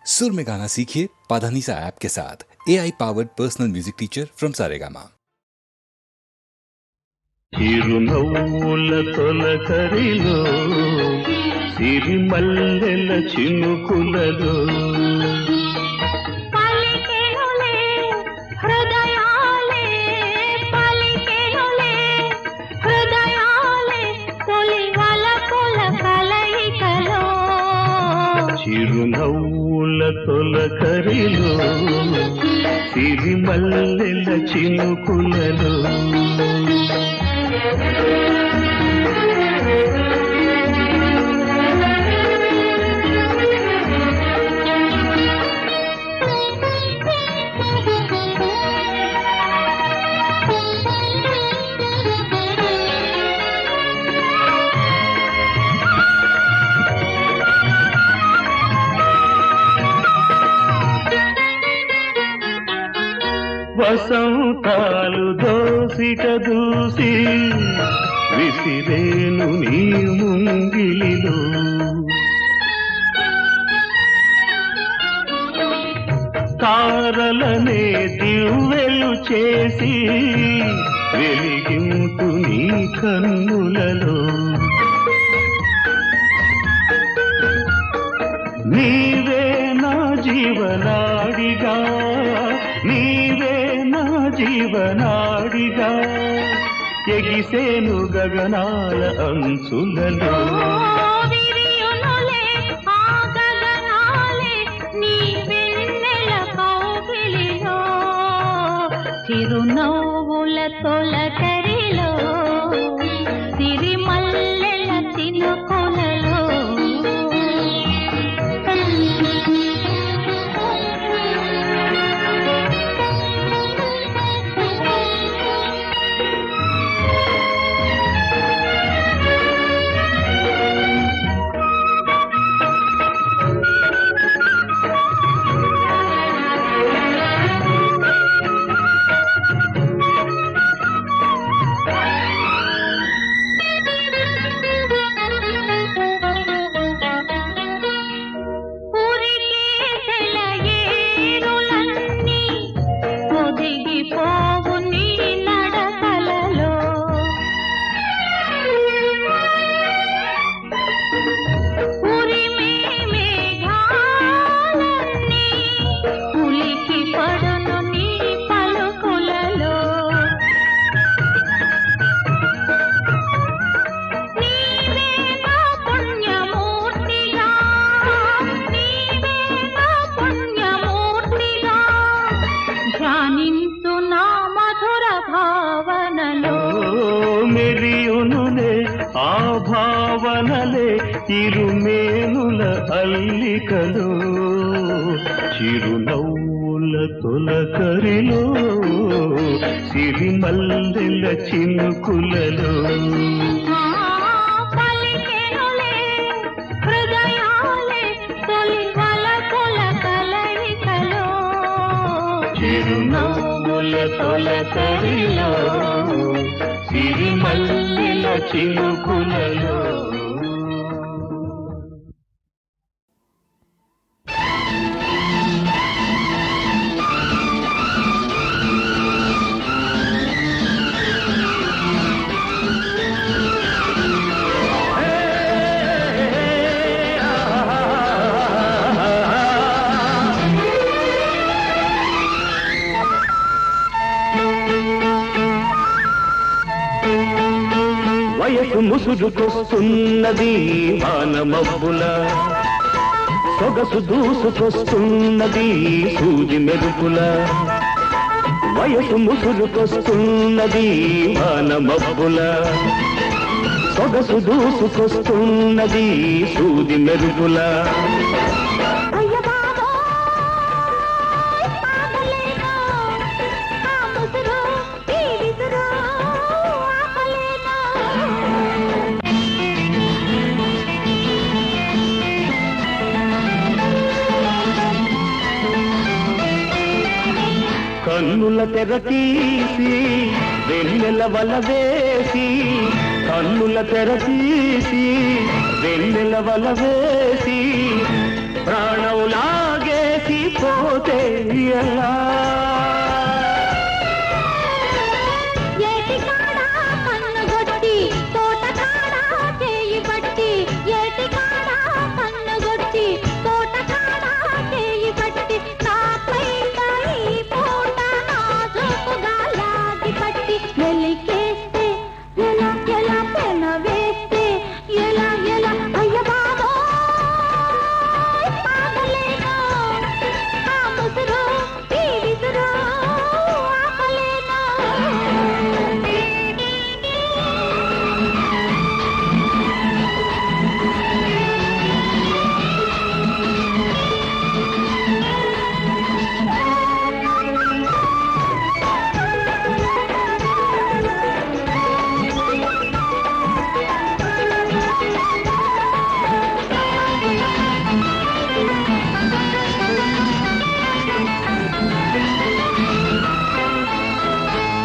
सुर में गाना सीखिए पाधानीसा ऐप के साथ। AI powered personal music teacher from Saregama. చిరునవ్వుల తొలకరిలో సిరిమల్లెల చినుకులలో పలికెనులే హృదయాలే పలికెనులే హృదయాలే తొలి వలపుల కలయికలో చిరునవ్వుల తొలకరిలో సిరిమల్లెల చినుకులలో వసంతాలు దోసిట దూసి విసిరేను నీ ముంగిలిలో తారలనే దివ్వెలు చేసి వెలిగింటు నీ కన్నులలో నీవే నా జీవనాడిగా నీవే నా జీవనాడిగా ఎగిసేను గగనాల అంచులలో విరియునులే ఆ గగనాలే నీ వెన్నెల కౌగిలిలో చిరునవ్వుల తొలకరిలో సిరిమల్లెల చినుకులలో మెరియునులే ఆ భావనలే ఇరుమేనుల అల్లికలో చిరునవ్వుల తొలకరిలో సిరిమల్లెల చినుకులలో పలికెనులే హృదయాలే తొలి వలపుల కలయికలో చిరునవ్వుల తొలకరిలో సిరిమల్లెల చినుకులలో వయసు ముసురుకొస్తున్నది వానమబ్బుల సొగసు దూసుకొస్తున్నది సూది మెరుపుల వయసు ముసురుకొస్తున్నది వానమబ్బుల సొగసు దూసుకొస్తున్నది సూది మెరుపుల కన్నుల తెర తీసి వెన్నెల వల వేసి కన్నుల తెర తీసి వెన్నెల వల వేసి ప్రాణం లాగే ఎలా ఏటి కాడ కన్నుగొట్టి తోట కాడ చేయి పట్టి ఏటి కాడ కన్నుగొట్టి తోట కాడ చేయి పట్టి నాపై ఈ పూట నాజుకుగా లాగి పట్టి వెలికేస్తే ఎలా ఎలా పెన వేస్తే ఎలా ఎలా అయ్య బాబోయ్ ఆగలేను ఆ ముసురు ఈ విసురు ఆపలేను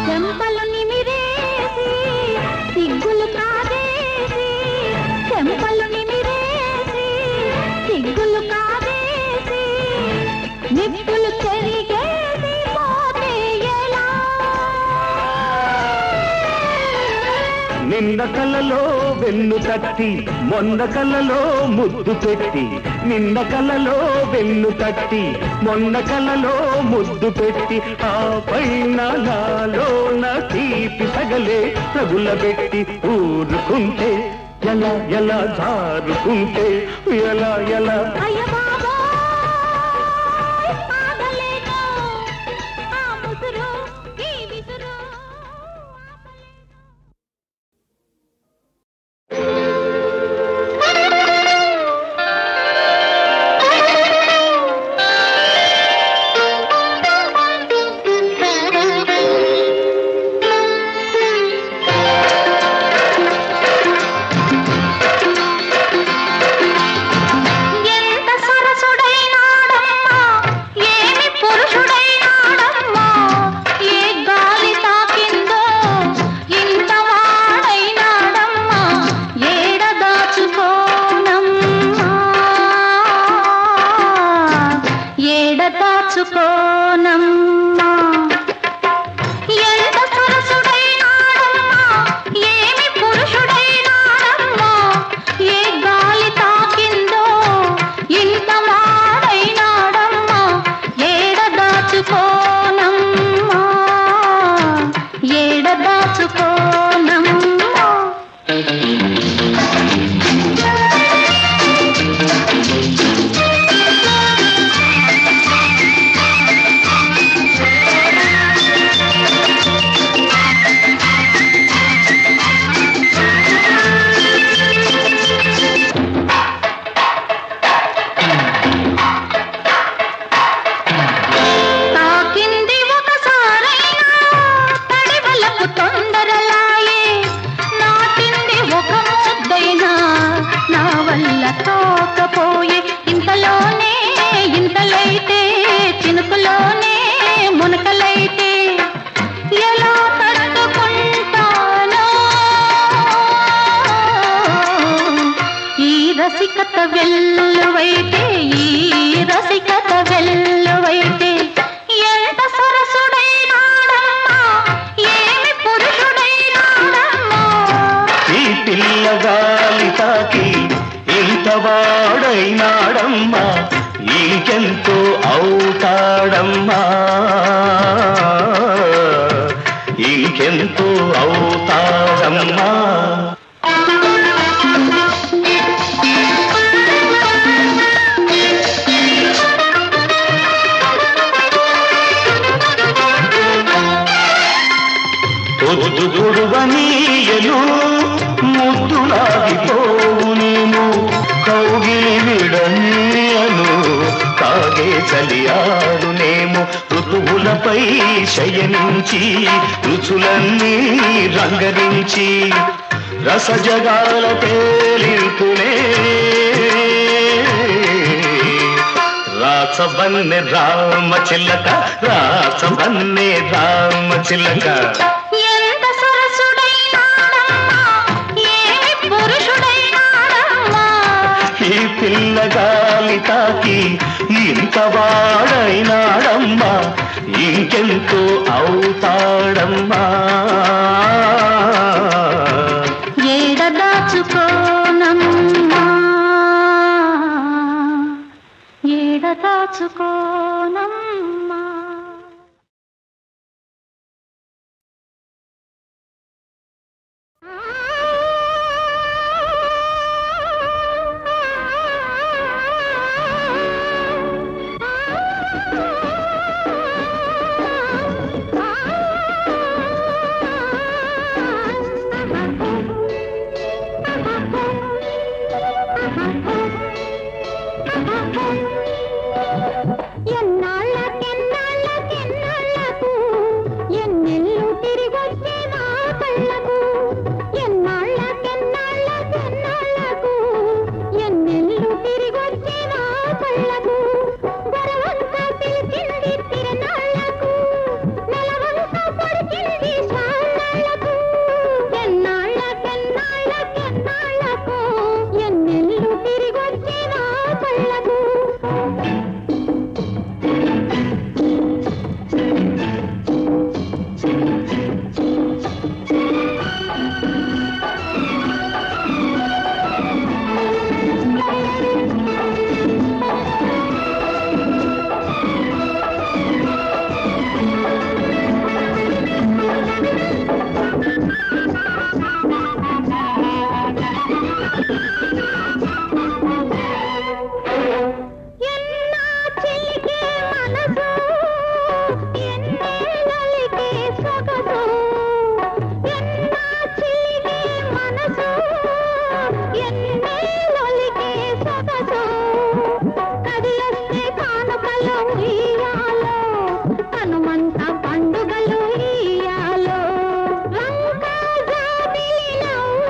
చెంపలు నిమిరేసి సిగ్గులు కాదేసి చెంపలు నిమిరేసి సిగ్గులు కాదేసి నిప్పులు చెరిగేసి పోతే ఎలా నిన్న కలలో వెన్ను తట్టి మొన్న కలలో ముద్దు పెట్టి నిన్న కలలో వెన్ను తట్టి మొన్న కలలో ముద్దు పెట్టి ఆ పైన నాలోన తీపి సగలే తగులబెట్టి ఊరుకుంటే ఎలా ఎలా జారుకుంటే ఎలా ఎలా అయ్య బాబోయ్ ఆగలేను ఆ ముసురు ఈ విసురు ఎంత సరసుడైనాడమ్మా ఏమి పురుషుడైనాడమ్మా ఏ గాలి తాకిందో ఇంత వాడైనాడమ్మా ఏడ దాచుకోనమ్మా ఏడ దాచుకోనమ్మా ఎంత సరసుడైనాడమ్మా ఏమి పురుషుడైనాడమ్మా ఏ గాలి తాకిందో ఇంత వాడైనాడమ్మా ఏడ దాచుకోనమ్మా ఏడ దాచుకోనమ్మా తాకింది ఒకసారైనా తడివలకు తొందరలాయే నాటింది ఒక ముద్దైనా నా వల్ల తోకపోయే ఇంతలోనే ఇంతలైతే చినుకులోనే మునకలైతే ఎలా తట్టుకుంటానో ఈ రసికత వెల్లువైతే ఈ రసికత వెల్లువైతే ఎంత సరసుడైనాడమ్మా ఏమి పురుషుడైనాడమ్మా ఈ పిల్లగాలి తాకి ఇంత వాడైనాడమ్మా ఇంకెంతో అవుతాడమ్మా ఇంకెంతో అవుతాడమ్మా పొద్దు గుడువనీయను ముద్దులాగిపోవునేము కౌగిలి విడనీయను కాగే చలియారునేము ఋతువులపై శయనించి రుచులన్నీ రంగరించి రసజగాల తేలితునే రాసబన్నె రామ చిల్లక రాసబన్నె రామ చిల్లక ఎంత సరసుడైనాడమ్మా ఏమి పురుషుడైనాడమ్మా ఈ పిల్లగాలి తాకి ఇంత వాడైనాడమ్మా ఎంతో అవుతాడమ్మా. ఏడ దాచుకోనమ్మా, ఏడ దాచుకోనమ్మా. ఎన్నాళ్ళకెన్నాళ్ళకెన్నాళ్ళకు ఎన్నెల్లు తిరిగొచ్చే నా కళ్ళకు, ఎన్నాళ్ళకెన్నాళ్ళకెన్నాళ్ళకు ఎన్నెల్లు తిరిగొచ్చే నా కళ్ళకు. గొరవంక పిలిచింది తిరణాళ్ళకు, నెలవంక పొడిచింది స్వాళ్ళకు. ఎన్నాళ్ళకెన్నాళ్ళకెన్నాళ్ళకు ఎన్నెల్లు తిరిగొచ్చే నా కళ్ళకు. ఎన్నా చిలికే మనసు, ఎన్నేళ్ళకే సొగసు. ఎన్నా చిలికే మనసు, ఎన్నేళ్ళకే సొగసు. కదిలొస్తే కానుకలు ఉయ్యాలో, కనుమంత పండుగలు ఇయ్యాలో. వంక జాబిలి నవ్వు,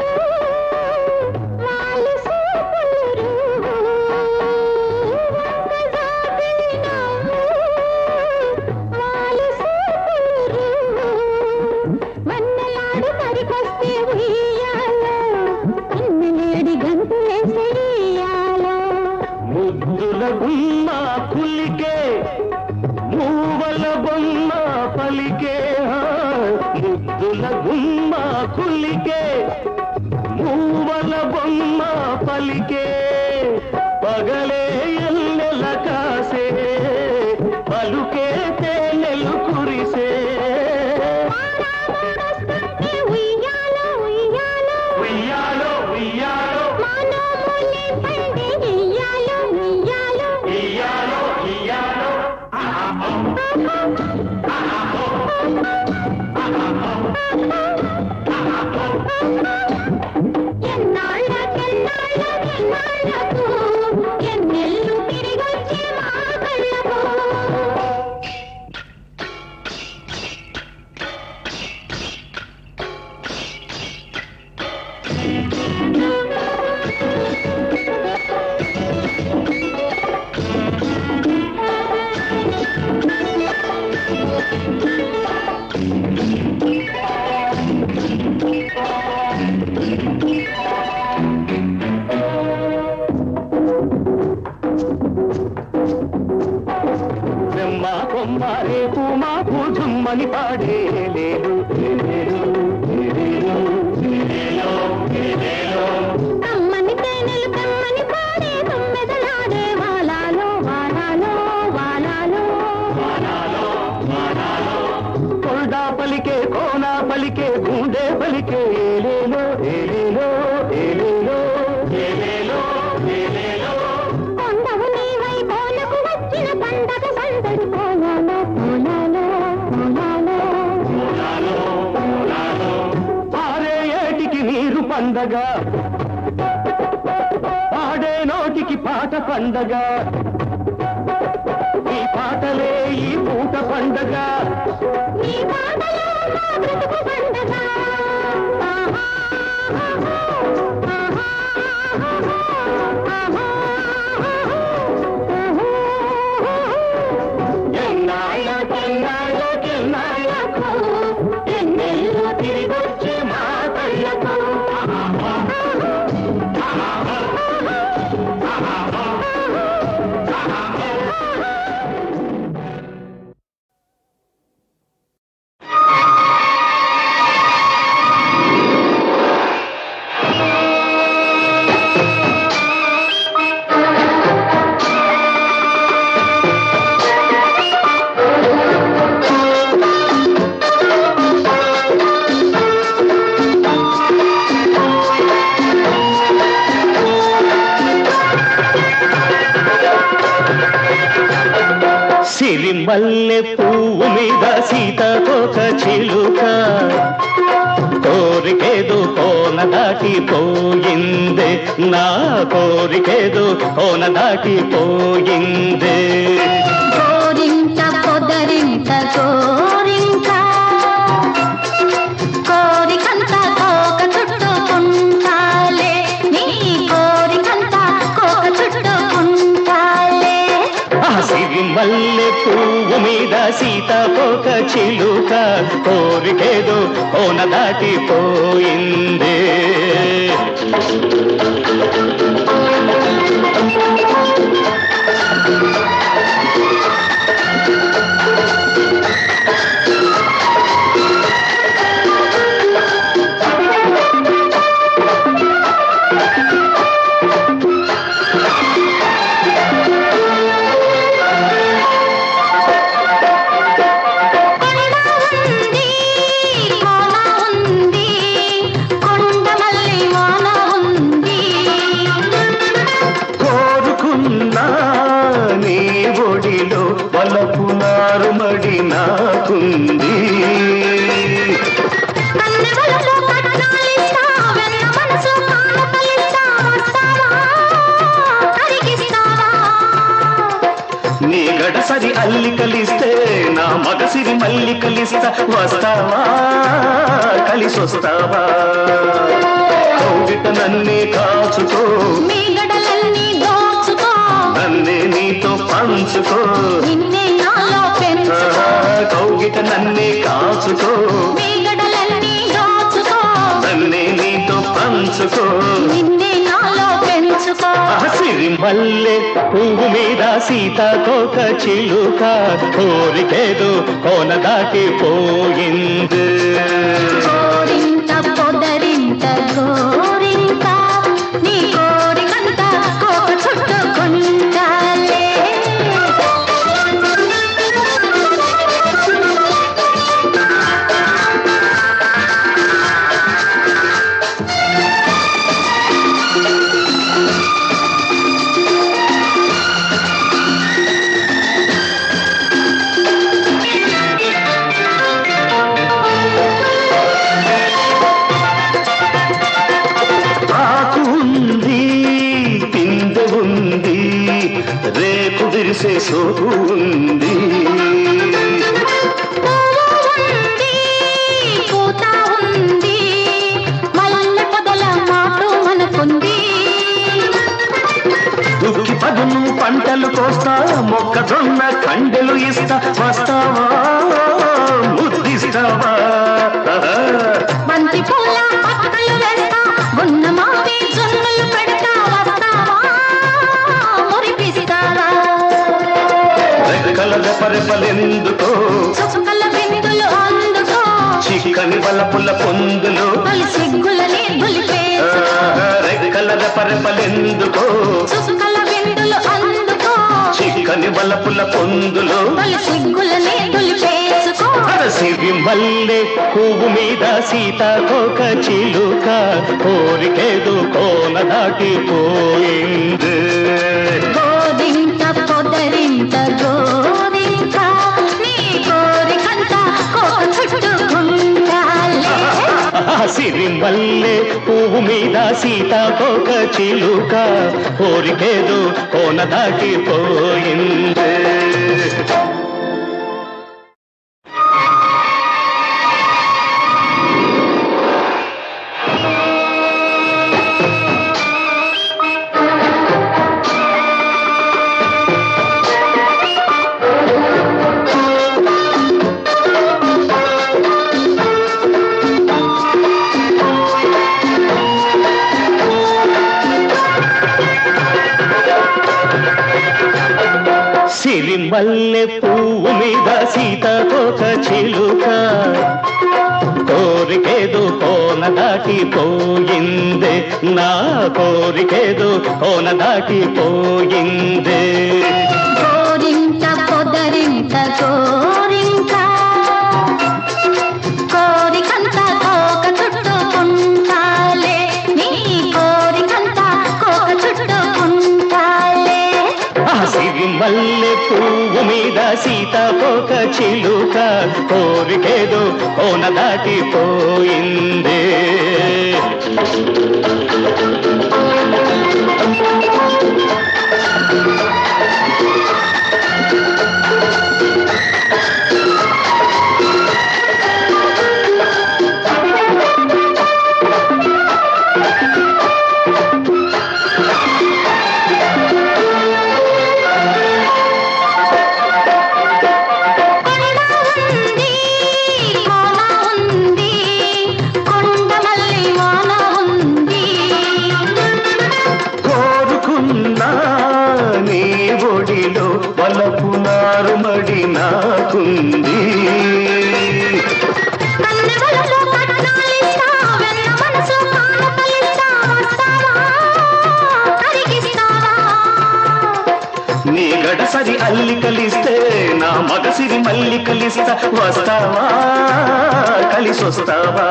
వాలి సూపులు వన్నెలాడు పరికొస్తే ఉయ్యాలో, ఇన్నలేడి గంతులేసే ఇయ్యాలో. ముద్దుల గుమ్మ పులికే మూవల బొమ్మ పలికే. ముద్దుల గుమ్మ కులికే మూవల బొమ్మ పలికే. పగలే ఎల్లెల కాసే పలుకే తేనెలు కురిసే. మానవుడొస్తుంటే ఉయ్యాలో ఉయ్యాలో, ఉయ్యాలో ఉయ్యాలో మానవులే పండే ఇయ్యాలో ఇయ్యాలో. ఇయ్యాలో ఇయ్యాలో. ఎన్నాళ్ళకెన్నాళ్ళకెన్నాళ్ళకు ఎన్నెల్లు తిరిగొచ్చే మా కళ్ళకు. బ్రహ్మ కొమ్మ రేపు మాకు జుమ్మని పాడే లేడు లేడు లేడు లేలో లేలో. కమ్మని తేనెలు కమ్మని పాడే తొమ్మెదలాడే వాలాలో వాలాలో వాలాలో. కొల్డా పలికే కోనా పలికే గుండె పలికే ఏలేలో ఏలేలో ఏలేలో ఏలేలో ఏలేలో. కొండవు నీవై కోలకు వచ్చిన పండగ సందడి కోలాలో కోలాలో కోలాలో. పారే ఏటికి నీరు పండగ, పాడే నోటికి పాట పండగ. ఈ పాటలే ఈ పూట పండగ. నీ పాటలో మా బ్రతుకు పండగ. ఆహా, ఆహా, ఆహా, ఆహా, ఆహా. ఎన్నాళ్ళకెన్నాళ్ళకెన్నాళ్ళకు ఎన్నెల్లు తిరిగొచ్చే మా కళ్ళకు. సిరిమల్లె పువ్వు మీద సీతాకోక చిలుక కోరికేదో కోన దాటిపోయిందే నా కోరికేదో కోన దాటిపోయిందే గోరింట పొదరింట గోరింక కోరికంత కోక చుట్టుకుంటాలే నీ కోరికంత కోక చుట్టుకుంటాలే ఆ సిరిమల్లె పువ్వు మీద సీతాకోక చిలుక కోరికేదో కోన దాటిపోయిందే వలపునారుమడి నాకుంది నీ గడసరి అల్లికలిస్తే నా మగసిరి మల్లికలిస్తా వస్తావా కలిసొస్తావా కౌగిట నన్నే కాచుకో మీ గడలన్నీ దోచుకో నన్నే నీతో పంచుకో నిన్నే నాలో పెంచుకో కౌగిట నన్నే కాచుకో మీ గడలన్నీ దోచుకో నన్నే నీతో పంచుకో నిన్నే నాలో పెంచుకో సిరిమల్లె పువ్వు మీద సీతాకోక చిలుక కోరికేదో కోన దాటిపోయింది గోరింట పొదరింట గోరింక నీ కోరికంత కోక చుట్టుకుంటాలే ఆకు ఉంది పిందె ఉంది రేపు విరిసే సోకు ఉంది ఉంది పూత ఉంది మల్లె పొదల మాటు మనకుంది దుక్కి పదును పంటలు కోస్తా మొక్కజొన్న కండెలు ఇస్తా వస్తావా ముద్దిస్తావా బంతి పూల పక్కలు వేస్తా గున్న మావి జొన్నలు పెడతా వస్తావా మురిపిస్తావా రెక్కల రెపరెపలెందుకో చుక్కల బిందులు అందుకో చిక్కని వలపుల పొందులు తొలి సిగ్గులని దులిపేసుకో రెక్కల రెపరెపలెందుకో చుక్కల బిందులు అందుకో చిక్కని వలపుల పొందులు తొలి సిగ్గులని దులిపేసుకో సిరిమల్లె పువ్వు మీద సీతాకోక చిలుక కోరికేదో కోన దాటిపోయింది గోరింట పొదరింట గోరింక నీ కోరికంత కోక చుట్టుకుంటాలే సిరిమల్లె పువ్వు మీద సీతాకోక చిలుక కోరికేదో కోన దాటిపోయింది సిరిమల్లె పువ్వు మీద సీతాకోక చిలుక కోరికేదో కోన దాటిపోయిందే నా కోరికేదో కోన దాటిపోయిందే గోరింట పొదరింట గోరింక కోరికంత కోక చుట్టుకుంటాలే నీ కోరికంత కోక చుట్టుకుంటాలే సిరిమల్లె పువ్వు మీద సీతాకోక చిలుక కోరికేదో కోన దాటిపోయిందే. వలపునారు మడి నాకుంది. నీ గడసరి అల్లికలిస్తే నా మగసిరి మల్లికలిస్తా. వస్తావా కలిసొస్తావా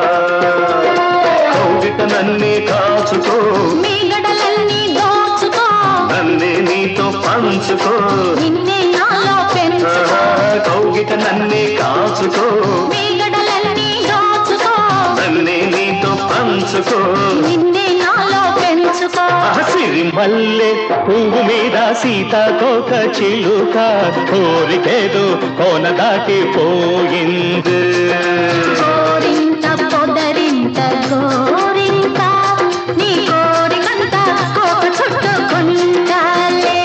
కౌగిట నన్నే కాచుకో. మీ గడలన్నీ దోచుకో. నన్నే నీతో పంచుకో. నిన్నే నాలో పెంచుకో. కౌగిట నన్నే కాచుకో. మీ గడలన్నీ దోచుకో. నన్నే నీతో పంచుకో. నిన్నే నాలో పెంచుకో. సిరి మల్లె పువ్వు మీద సీతాకోక చిలుక కోరికేదో కోన దాటిపోయింది. కోరింత పొదరింత గోరింత నీ కోరికంత కోక చుట్టుకుంటాలే.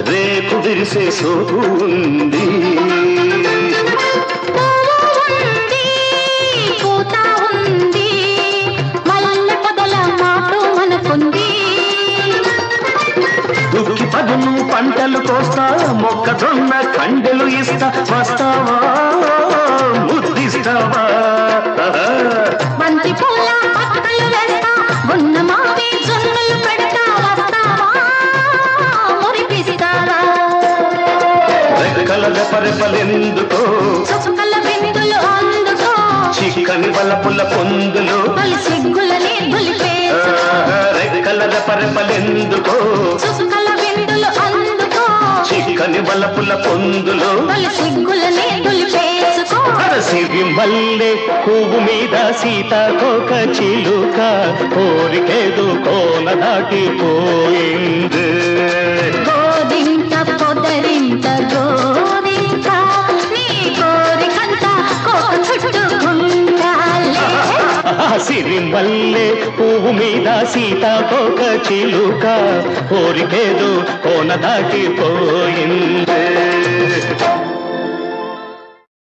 రేపు విరిసే సోపు ఉంది. పూత ఉంది మల్లె పొదల మాటు మనకుంది. దుక్కి పదును పంటలు కోస్తా మొక్కజొన్న కండెలు ఇస్తా. వస్తావా ముద్దిస్తావా బంతి పూల పక్కలు వేస్తా. ఉన్న మావి జొన్నలు పెడతా. వస్తావా మురిపిస్తావా. రెక్కల రెపరెపలెందుకో చుక్కల బిందులు అందుకో. చిక్కని వలపుల పొందులు తొలి సిగ్గులని దులిపేసుకో. రెక్కల రెపరెపలెందుకో చుక్కల బిందులు అందుకో. చిక్కని వలపుల పొందులు తొలి సిగ్గులని దులిపేసుకో. సిరి మల్లె పువ్వు మీద సీతాకోక చిలుక కోరికేదో కోన దాటిపోయింది. గోరింట పొదరింట గోరింట నీ కోరికంత కోక చుట్టుకుంటాలే. సిరి మల్లె పువ్వు మీద సీతాకోక చిలుక కోరికేదో కోన దాటిపోయింది.